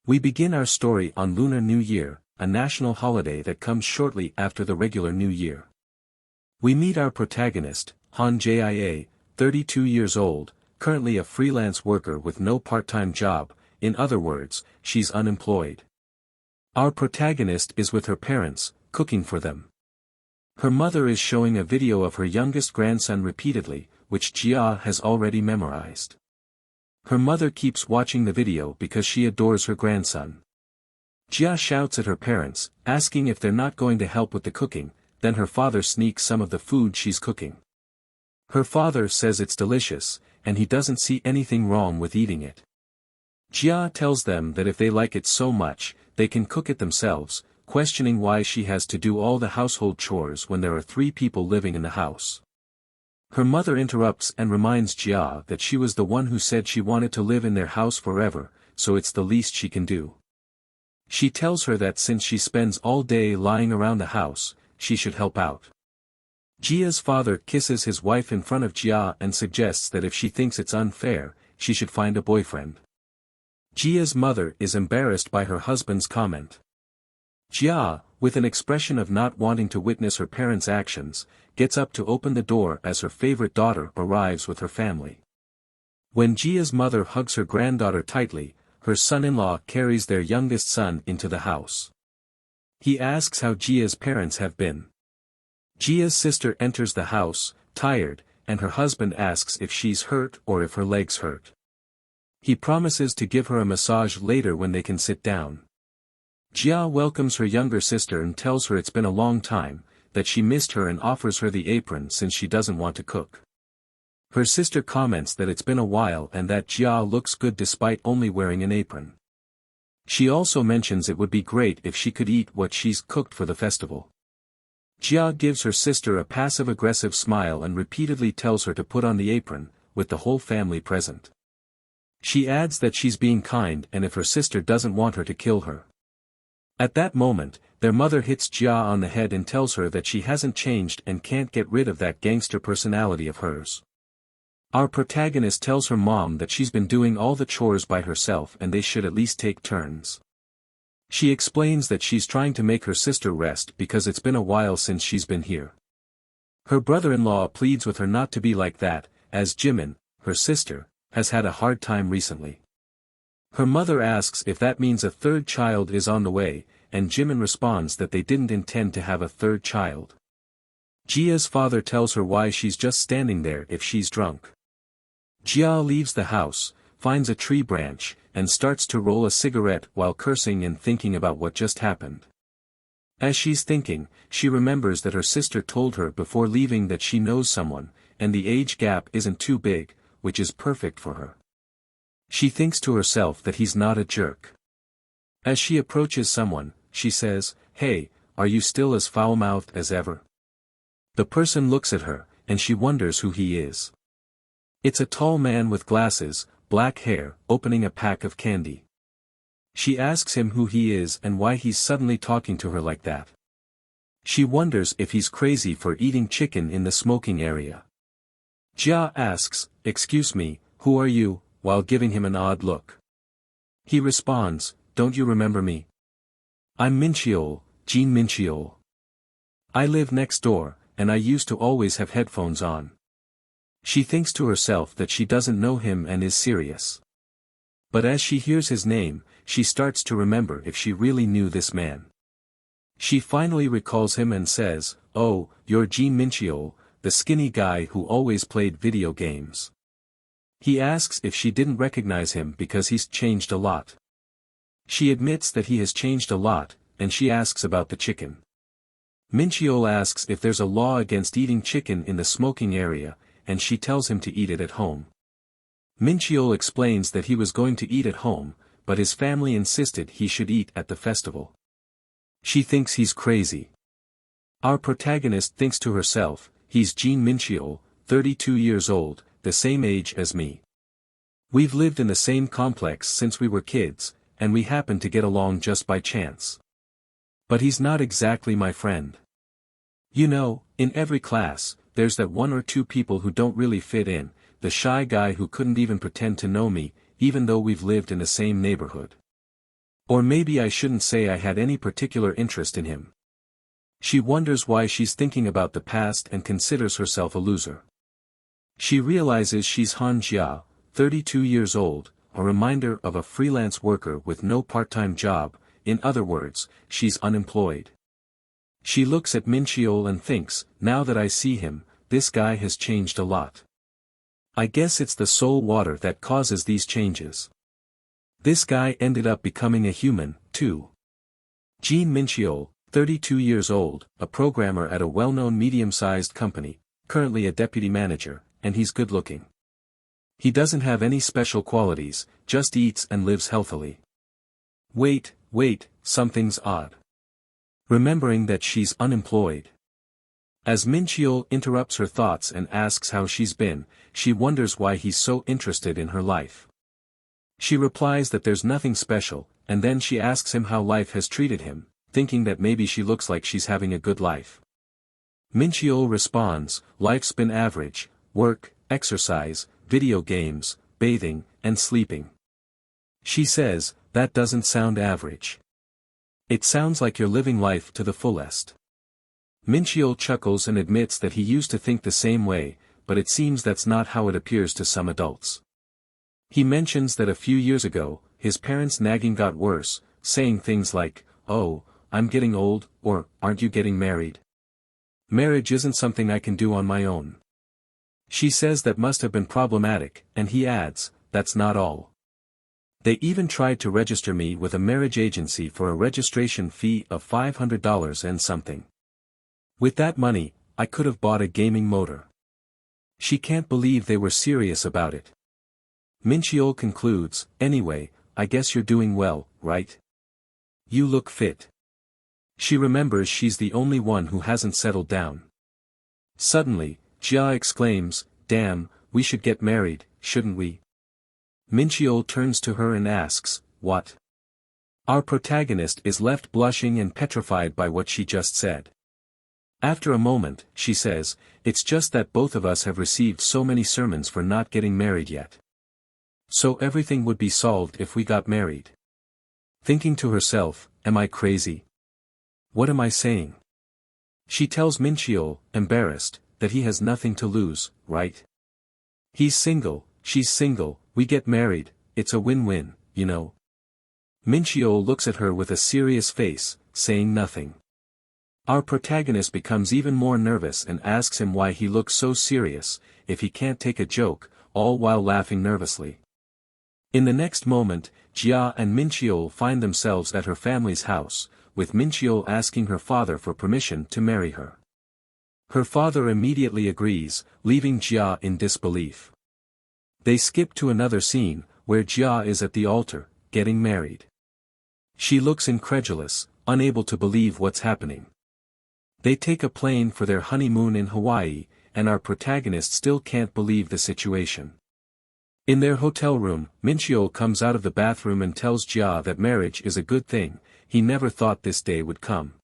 We begin our story on Lunar New Year, a national holiday that comes shortly after the regular New Year. We meet our protagonist, Han Jia, 32 years old, currently a freelance worker with no part-time job, in other words, she's unemployed. Our protagonist is with her parents, cooking for them. Her mother is showing a video of her youngest grandson repeatedly, which Jia has already memorized. Her mother keeps watching the video because she adores her grandson. Jia shouts at her parents, asking if they're not going to help with the cooking, then her father sneaks some of the food she's cooking. Her father says it's delicious, and he doesn't see anything wrong with eating it. Jia tells them that if they like it so much, they can cook it themselves, questioning why she has to do all the household chores when there are 3 people living in the house. Her mother interrupts and reminds Jia that she was the one who said she wanted to live in their house forever, so it's the least she can do. She tells her that since she spends all day lying around the house, she should help out. Jia's father kisses his wife in front of Jia and suggests that if she thinks it's unfair, she should find a boyfriend. Jia's mother is embarrassed by her husband's comment. Jia, with an expression of not wanting to witness her parents' actions, gets up to open the door as her favorite daughter arrives with her family. When Jia's mother hugs her granddaughter tightly, her son-in-law carries their youngest son into the house. He asks how Jia's parents have been. Jia's sister enters the house, tired, and her husband asks if she's hurt or if her legs hurt. He promises to give her a massage later when they can sit down. Jia welcomes her younger sister and tells her it's been a long time, that she missed her and offers her the apron since she doesn't want to cook. Her sister comments that it's been a while and that Jia looks good despite only wearing an apron. She also mentions it would be great if she could eat what she's cooked for the festival. Jia gives her sister a passive-aggressive smile and repeatedly tells her to put on the apron, with the whole family present. She adds that she's being kind and if her sister doesn't want her to kill her. At that moment, their mother hits Jia on the head and tells her that she hasn't changed and can't get rid of that gangster personality of hers. Our protagonist tells her mom that she's been doing all the chores by herself and they should at least take turns. She explains that she's trying to make her sister rest because it's been a while since she's been here. Her brother-in-law pleads with her not to be like that, as Jimin, her sister, has had a hard time recently. Her mother asks if that means a 3rd child is on the way, and Jimin responds that they didn't intend to have a 3rd child. Jia's father tells her why she's just standing there if she's drunk. Jia leaves the house, finds a tree branch, and starts to roll a cigarette while cursing and thinking about what just happened. As she's thinking, she remembers that her sister told her before leaving that she knows someone, and the age gap isn't too big, which is perfect for her. She thinks to herself that he's not a jerk. As she approaches someone, she says, "Hey, are you still as foul-mouthed as ever?" The person looks at her, and she wonders who he is. It's a tall man with glasses, black hair, opening a pack of candy. She asks him who he is and why he's suddenly talking to her like that. She wonders if he's crazy for eating chicken in the smoking area. Jia asks, "Excuse me, who are you?" while giving him an odd look. He responds, "Don't you remember me? I'm Mincheol, Jean Mincheol. I live next door, and I used to always have headphones on." She thinks to herself that she doesn't know him and is serious. But as she hears his name, she starts to remember if she really knew this man. She finally recalls him and says, "Oh, you're Jean Mincheol, the skinny guy who always played video games." He asks if she didn't recognize him because he's changed a lot. She admits that he has changed a lot, and she asks about the chicken. Mincheol asks if there's a law against eating chicken in the smoking area, and she tells him to eat it at home. Mincheol explains that he was going to eat at home, but his family insisted he should eat at the festival. She thinks he's crazy. Our protagonist thinks to herself, he's Jean Mincheol, 32 years old, the same age as me. We've lived in the same complex since we were kids, and we happen to get along just by chance. But he's not exactly my friend. You know, in every class, there's that 1 or 2 people who don't really fit in, the shy guy who couldn't even pretend to know me, even though we've lived in the same neighborhood. Or maybe I shouldn't say I had any particular interest in him. She wonders why she's thinking about the past and considers herself a loser. She realizes she's Han Jia, 32 years old, a reminder of a freelance worker with no part-time job, in other words, she's unemployed. She looks at Mincheol and thinks, now that I see him, this guy has changed a lot. I guess it's the soul water that causes these changes. This guy ended up becoming a human, too. Jean Mincheol, 32 years old, a programmer at a well-known medium-sized company, currently a deputy manager, and he's good-looking. He doesn't have any special qualities, just eats and lives healthily. Wait, something's odd. Remembering that she's unemployed. As Mincheol interrupts her thoughts and asks how she's been, she wonders why he's so interested in her life. She replies that there's nothing special, and then she asks him how life has treated him, thinking that maybe she looks like she's having a good life. Mincheol responds, life's been average, work, exercise, video games, bathing, and sleeping. She says, that doesn't sound average. It sounds like you're living life to the fullest. Mincheol chuckles and admits that he used to think the same way, but it seems that's not how it appears to some adults. He mentions that a few years ago, his parents' nagging got worse, saying things like, oh, I'm getting old, or, aren't you getting married? Marriage isn't something I can do on my own. She says that must have been problematic, and he adds, that's not all. They even tried to register me with a marriage agency for a registration fee of $500 and something. With that money, I could have bought a gaming motor. She can't believe they were serious about it. Mincheol concludes, anyway, I guess you're doing well, right? You look fit. She remembers she's the only one who hasn't settled down. Suddenly, Jia exclaims, damn, we should get married, shouldn't we? Mincheol turns to her and asks, what? Our protagonist is left blushing and petrified by what she just said. After a moment, she says, it's just that both of us have received so many sermons for not getting married yet. So everything would be solved if we got married. Thinking to herself, am I crazy? What am I saying? She tells Mincheol, embarrassed, that he has nothing to lose, right? He's single, she's single, we get married, it's a win-win, you know. Mincheol looks at her with a serious face, saying nothing. Our protagonist becomes even more nervous and asks him why he looks so serious, if he can't take a joke, all while laughing nervously. In the next moment, Jia and Mincheol find themselves at her family's house, with Mincheol asking her father for permission to marry her. Her father immediately agrees, leaving Jia in disbelief. They skip to another scene, where Jia is at the altar, getting married. She looks incredulous, unable to believe what's happening. They take a plane for their honeymoon in Hawaii, and our protagonist still can't believe the situation. In their hotel room, Mincheol comes out of the bathroom and tells Jia that marriage is a good thing, he never thought this day would come.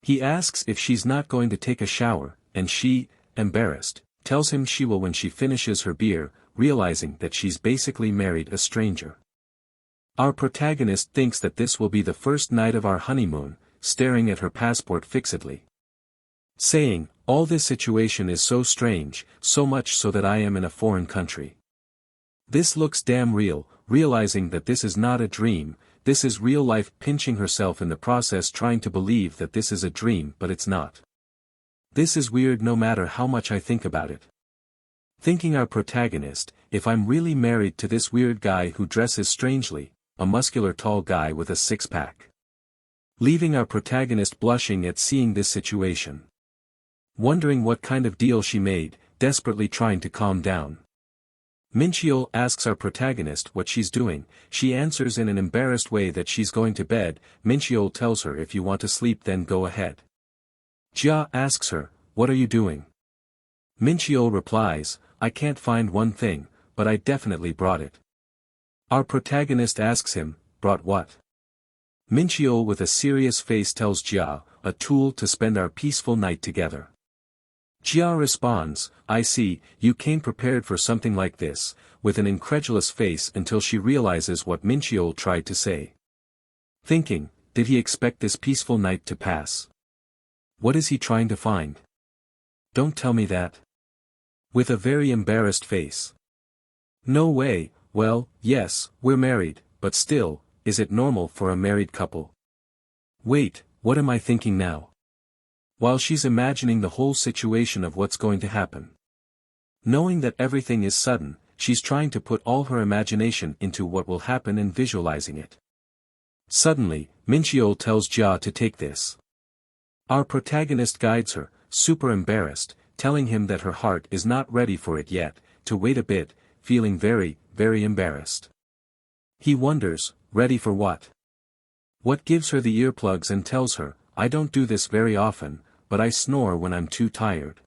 He asks if she's not going to take a shower, and she, embarrassed, tells him she will when she finishes her beer, realizing that she's basically married a stranger. Our protagonist thinks that this will be the first night of our honeymoon, staring at her passport fixedly. Saying, all this situation is so strange, so much so that I am in a foreign country. This looks damn real, realizing that this is not a dream, this is real life, pinching herself in the process, trying to believe that this is a dream but it's not. This is weird no matter how much I think about it. Thinking our protagonist, if I'm really married to this weird guy who dresses strangely, a muscular tall guy with a six-pack. Leaving our protagonist blushing at seeing this situation. Wondering what kind of deal she made, desperately trying to calm down. Mincheol asks our protagonist what she's doing, she answers in an embarrassed way that she's going to bed. Mincheol tells her if you want to sleep then go ahead. Jia asks her, what are you doing? Mincheol replies, I can't find one thing, but I definitely brought it. Our protagonist asks him, brought what? Mincheol with a serious face tells Jia, a tool to spend our peaceful night together. Jia responds, I see, you came prepared for something like this, with an incredulous face until she realizes what Mincheol tried to say. thinking, did he expect this peaceful night to pass? What is he trying to find? Don't tell me that. With a very embarrassed face. No way. Well, yes, we're married, but still, is it normal for a married couple? Wait, what am I thinking now? While she's imagining the whole situation of what's going to happen. Knowing that everything is sudden, she's trying to put all her imagination into what will happen and visualizing it. Suddenly, Mincheol tells Jia to take this. Our protagonist guides her, super embarrassed, telling him that her heart is not ready for it yet, to wait a bit, feeling very, very embarrassed. He wonders, ready for what? What gives her the earplugs and tells her, I don't do this very often, but I snore when I'm too tired.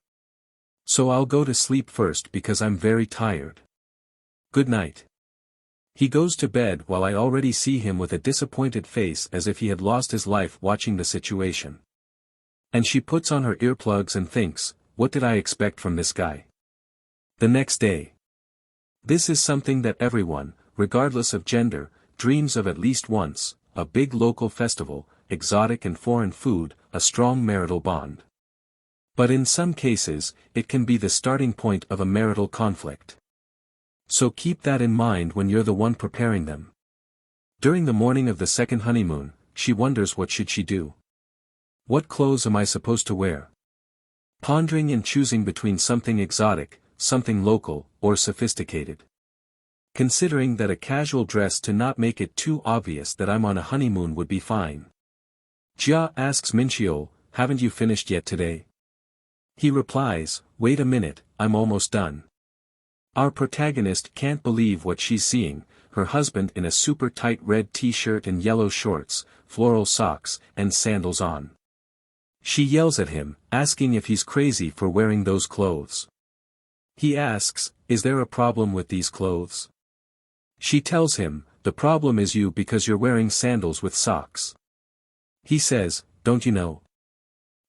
So I'll go to sleep first because I'm very tired. Good night. He goes to bed while I already see him with a disappointed face as if he had lost his life watching the situation. And she puts on her earplugs and thinks, what did I expect from this guy? The next day. This is something that everyone, regardless of gender, dreams of at least once, a big local festival, exotic and foreign food, a strong marital bond. But in some cases, it can be the starting point of a marital conflict. So keep that in mind when you're the one preparing them. During the morning of the second honeymoon, she wonders what should she do. What clothes am I supposed to wear? Pondering and choosing between something exotic, something local, or sophisticated. Considering that a casual dress to not make it too obvious that I'm on a honeymoon would be fine. Jia asks Mincheol, haven't you finished yet today? He replies, wait a minute, I'm almost done. Our protagonist can't believe what she's seeing, her husband in a super tight red t-shirt and yellow shorts, floral socks, and sandals on. She yells at him, asking if he's crazy for wearing those clothes. He asks, is there a problem with these clothes? She tells him, the problem is you because you're wearing sandals with socks. He says, don't you know?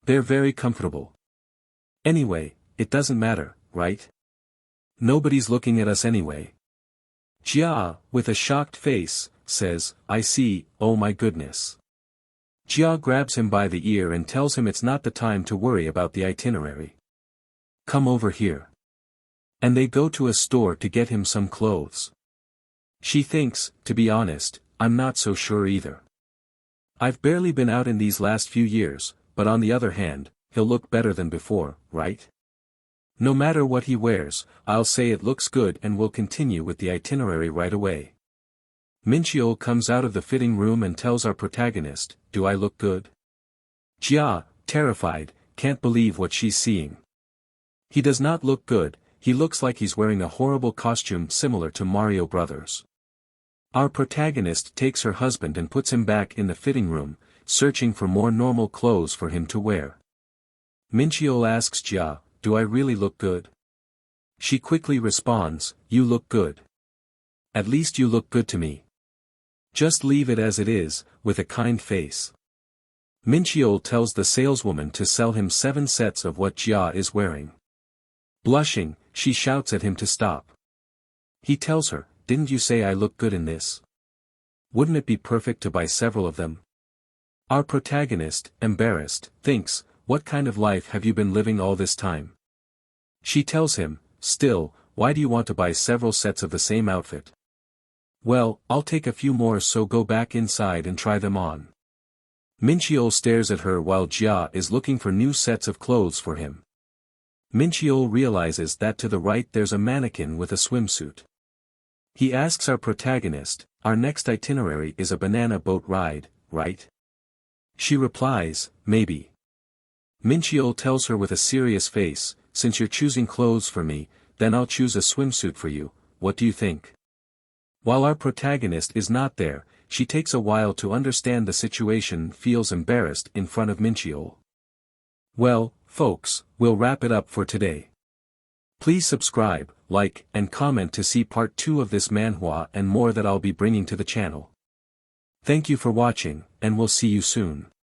They're very comfortable. Anyway, it doesn't matter, right? Nobody's looking at us anyway. Jia, with a shocked face, says, I see, oh my goodness. Jia grabs him by the ear and tells him it's not the time to worry about the itinerary. Come over here. And they go to a store to get him some clothes. She thinks, to be honest, I'm not so sure either. I've barely been out in these last few years, but on the other hand, he'll look better than before, right? No matter what he wears, I'll say it looks good and we'll continue with the itinerary right away. Mincheol comes out of the fitting room and tells our protagonist, do I look good? Jia, terrified, can't believe what she's seeing. He does not look good, he looks like he's wearing a horrible costume similar to Mario Brothers. Our protagonist takes her husband and puts him back in the fitting room, searching for more normal clothes for him to wear. Mincheol asks Jia, do I really look good? She quickly responds, you look good. At least you look good to me. Just leave it as it is, with a kind face. Mincheol tells the saleswoman to sell him 7 sets of what Jia is wearing. Blushing, she shouts at him to stop. He tells her, didn't you say I look good in this? Wouldn't it be perfect to buy several of them? Our protagonist, embarrassed, thinks, what kind of life have you been living all this time? She tells him, still, why do you want to buy several sets of the same outfit? Well, I'll take a few more, so go back inside and try them on. Mincheol stares at her while Jia is looking for new sets of clothes for him. Mincheol realizes that to the right there's a mannequin with a swimsuit. He asks our protagonist, our next itinerary is a banana boat ride, right? She replies, maybe. Mincheol tells her with a serious face, since you're choosing clothes for me, then I'll choose a swimsuit for you, what do you think? While our protagonist is not there, she takes a while to understand the situation, feels embarrassed in front of Mincheol. Well, folks, we'll wrap it up for today. Please subscribe, like, and comment to see part 2 of this manhwa and more that I'll be bringing to the channel. Thank you for watching, and we'll see you soon.